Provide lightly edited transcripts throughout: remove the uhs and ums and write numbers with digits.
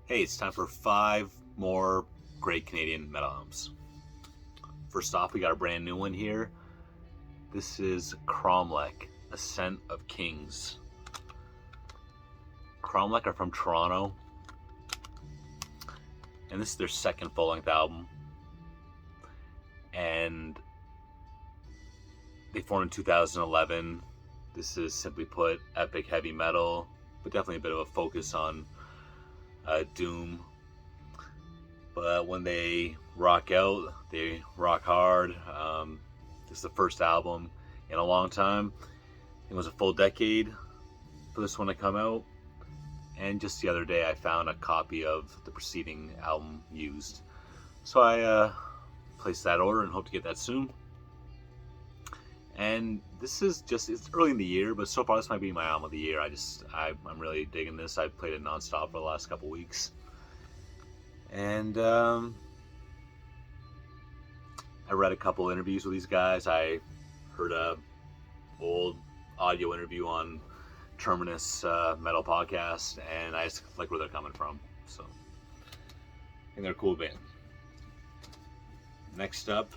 Hey, it's time for 5 more great Canadian metal albums. First off, we got a brand new one here. This is Cromlech, Ascent of Kings. Cromlech are from Toronto, and this is their second full-length album. And they formed in 2011. This is, simply put, epic heavy metal, but definitely a bit of a focus on doom. But when they rock out, they rock hard. This is the first album in a long time. It was a full decade for this one to come out. And just the other day, I found a copy of the preceding album used. So I placed that order and hope to get that soon. And this is it's early in the year, but so far this might be my album of the year. I'm really digging this. I've played it nonstop for the last couple weeks. And I read a couple interviews with these guys. I heard a old audio interview on Terminus Metal Podcast, and I just like where they're coming from. So I think they're a cool band. Next up,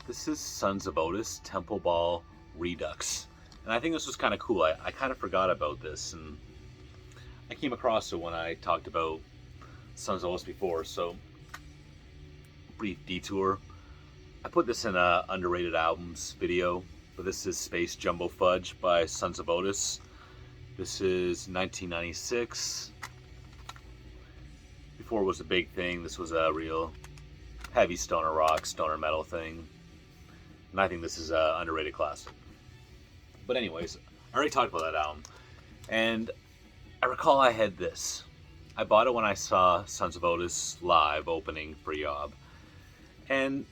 this is Sons of Otis, Temple Ball Redux. And I think this was kind of cool. I kind of forgot about this, and I came across it when I talked about Sons of Otis before, so brief detour. I put this in a underrated albums video, but this is Space Jumbo Fudge by Sons of Otis. This is 1996. Before it was a big thing, this was a real heavy stoner rock, stoner metal thing. And I think this is an underrated classic. But anyways, I already talked about that album. And I recall I had this. I bought it when I saw Sons of Otis live opening for Yob. And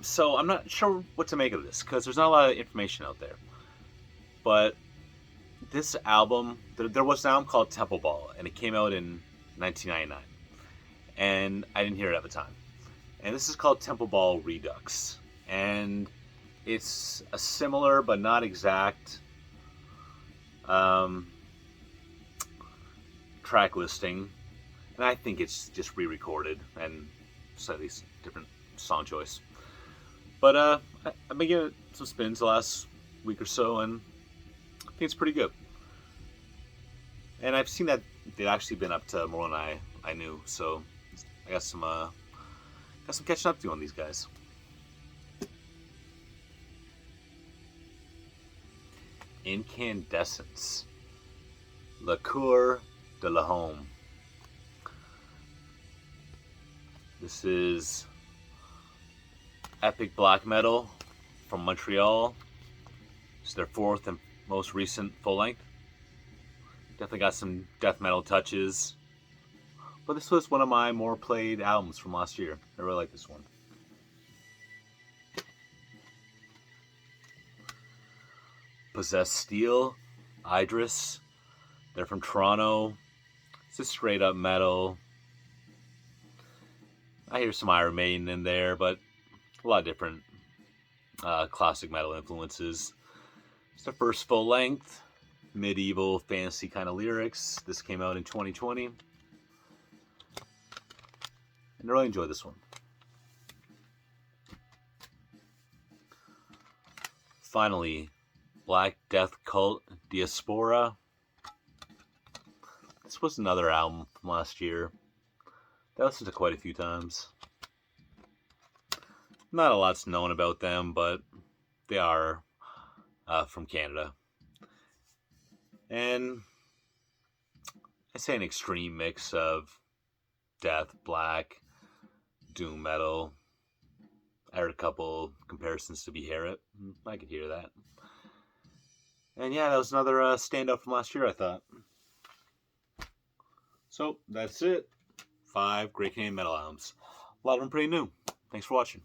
so I'm not sure what to make of this, because there's not a lot of information out there. But this album, there was an album called Temple Ball, and it came out in 1999. And I didn't hear it at the time. And this is called Temple Ball Redux. And it's a similar but not exact track listing. And I think it's just re-recorded and slightly different song choice. But I've been giving it some spins the last week or so, and I think it's pretty good. And I've seen that they've actually been up to more than I knew, so I got some catching up to on these guys. Incandescence, Le Coeur de la Home. This is epic black metal from Montreal. It's their fourth and most recent full length. Definitely got some death metal touches. But this was one of my more played albums from last year. I really like this one. Possessed Steel, Idris. They're from Toronto. It's just straight up metal. I hear some Iron Maiden in there, but a lot of different classic metal influences. It's their first full length, medieval fantasy kind of lyrics. This came out in 2020. And I really enjoyed this one. Finally, Black Death Cult Diaspora. This was another album from last year that I listened to quite a few times. Not a lot's known about them, but they are from Canada. And I say an extreme mix of death, black, doom metal. I heard a couple comparisons to Beherit. I could hear that. And yeah, that was another standout from last year, I thought. So, that's it. 5 great Canadian metal albums. A lot of them pretty new. Thanks for watching.